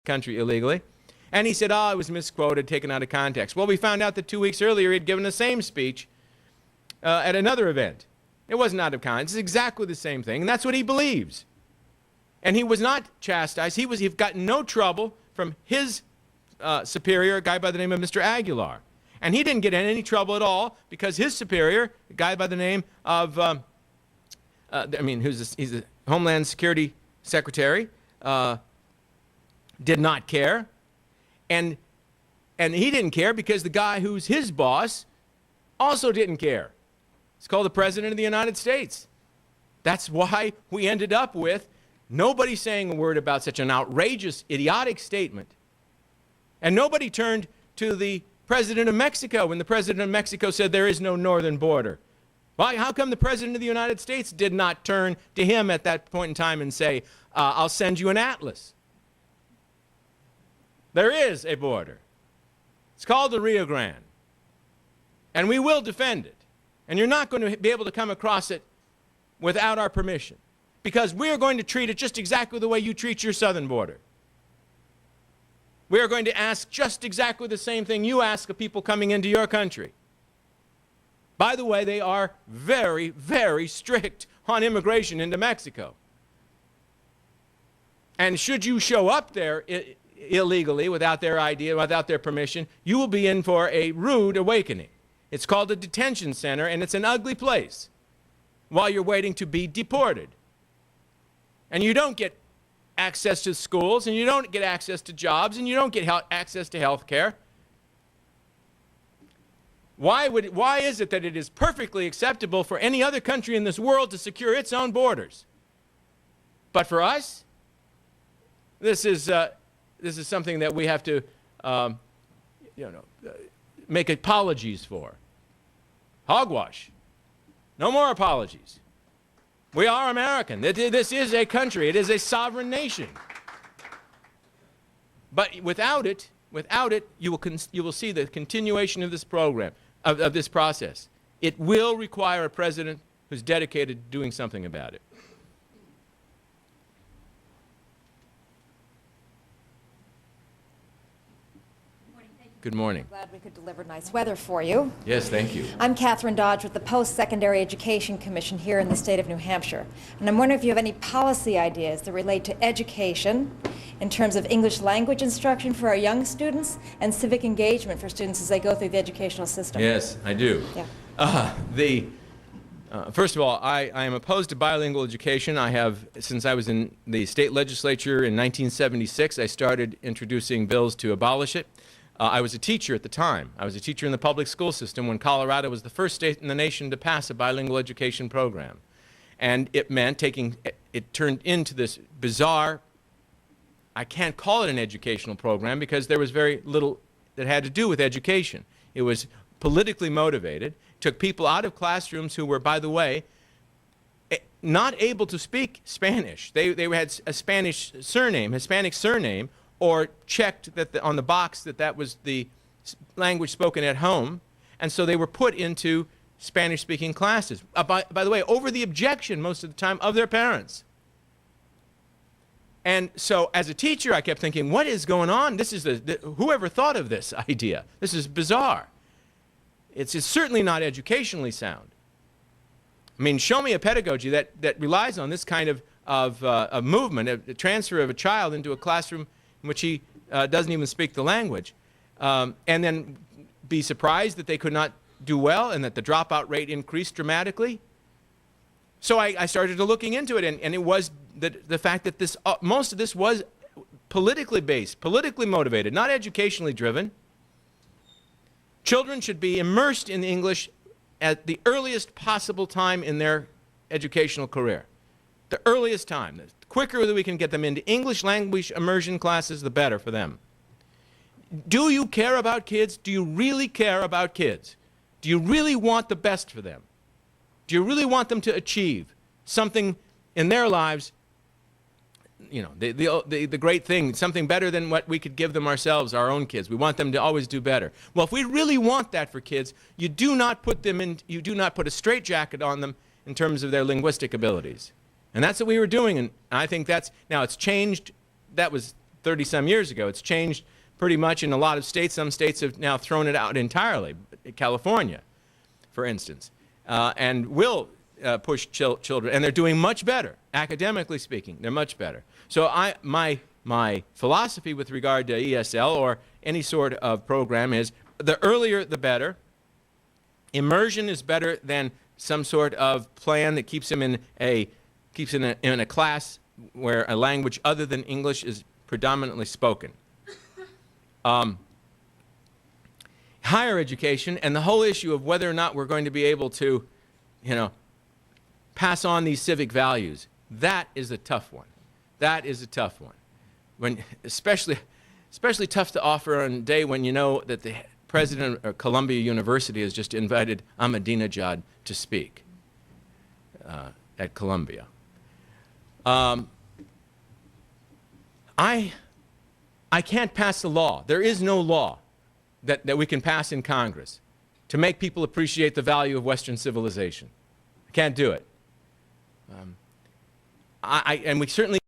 country illegally. And he said, oh, it was misquoted, taken out of context. Well, we found out that 2 weeks earlier he had given the same speech at another event. It wasn't out of context. It's exactly the same thing, and that's what he believes. And he was not chastised. He got no trouble from his superior, a guy by the name of Mr. Aguilar. And he didn't get in any trouble at all because his superior, a guy by the name of, he's the Homeland Security Secretary, did not care. And he didn't care because the guy who's his boss also didn't care. It's called the President of the United States. That's why we ended up with nobody saying a word about such an outrageous, idiotic statement. And nobody turned to the President of Mexico when the President of Mexico said there is no northern border. Why? How come the President of the United States did not turn to him at that point in time and say, I'll send you an atlas? There is a border. It's called the Rio Grande. And we will defend it. And you're not going to be able to come across it without our permission. Because we are going to treat it just exactly the way you treat your southern border. We are going to ask just exactly the same thing you ask of people coming into your country. By the way, they are very, very strict on immigration into Mexico. And should you show up there illegally, without their ID, without their permission, you will be in for a rude awakening. It's called a detention center, and it's an ugly place while you're waiting to be deported. And you don't get access to schools, and you don't get access to jobs, and you don't get access to health care. Why is it that it is perfectly acceptable for any other country in this world to secure its own borders? But for us, this is something that we have to make apologies for. Hogwash. No more apologies. We are American. This is a country. It is a sovereign nation. But without it, you will see the continuation of this program, of this process. It will require a president who's dedicated to doing something about it. Good morning. Glad we could deliver nice weather for you. Yes, thank you. I'm Catherine Dodge with the Post-Secondary Education Commission here in the state of New Hampshire. And I'm wondering if you have any policy ideas that relate to education in terms of English language instruction for our young students and civic engagement for students as they go through the educational system. Yes, I do. Yeah. First of all, I am opposed to bilingual education. I have, since I was in the state legislature in 1976, I started introducing bills to abolish it. I was a teacher at the time. I was a teacher in the public school system when Colorado was the first state in the nation to pass a bilingual education program. And it meant it turned into this bizarre, I can't call it an educational program because there was very little that had to do with education. It was politically motivated, took people out of classrooms who were, by the way, not able to speak Spanish. They had a Hispanic surname, or checked that on the box that was the language spoken at home, and so they were put into Spanish-speaking classes. By the way, over the objection most of the time of their parents. And so as a teacher, I kept thinking, what is going on? This is whoever thought of this idea? This is bizarre. It's certainly not educationally sound. I mean, show me a pedagogy that relies on this kind of movement, a transfer of a child into a classroom in which he doesn't even speak the language, and then be surprised that they could not do well and that the dropout rate increased dramatically. So I started looking into it, and it was the fact that most of this was politically based, politically motivated, not educationally driven. Children should be immersed in English at the earliest possible time in their educational career. The earliest time. The quicker that we can get them into English language immersion classes, the better for them. Do you care about kids? Do you really care about kids? Do you really want the best for them? Do you really want them to achieve something in their lives, the great thing, something better than what we could give them ourselves, our own kids? We want them to always do better. Well, if we really want that for kids, you do not put a straitjacket on them in terms of their linguistic abilities. And that's what we were doing, and I think now it's changed. That was 30-some years ago. It's changed pretty much in a lot of states. Some states have now thrown it out entirely. California, for instance, and will push children, and they're doing much better, academically speaking. They're much better. So my philosophy with regard to ESL or any sort of program is the earlier the better. Immersion is better than some sort of plan that keeps him in a class where a language other than English is predominantly spoken. Higher education and the whole issue of whether or not we're going to be able to, pass on these civic values, that is a tough one. That is a tough one. Especially tough to offer on a day when you know that the president of Columbia University has just invited Ahmadinejad to speak at Columbia. I can't pass a law. There is no law that we can pass in Congress to make people appreciate the value of Western civilization. I can't do it. And we certainly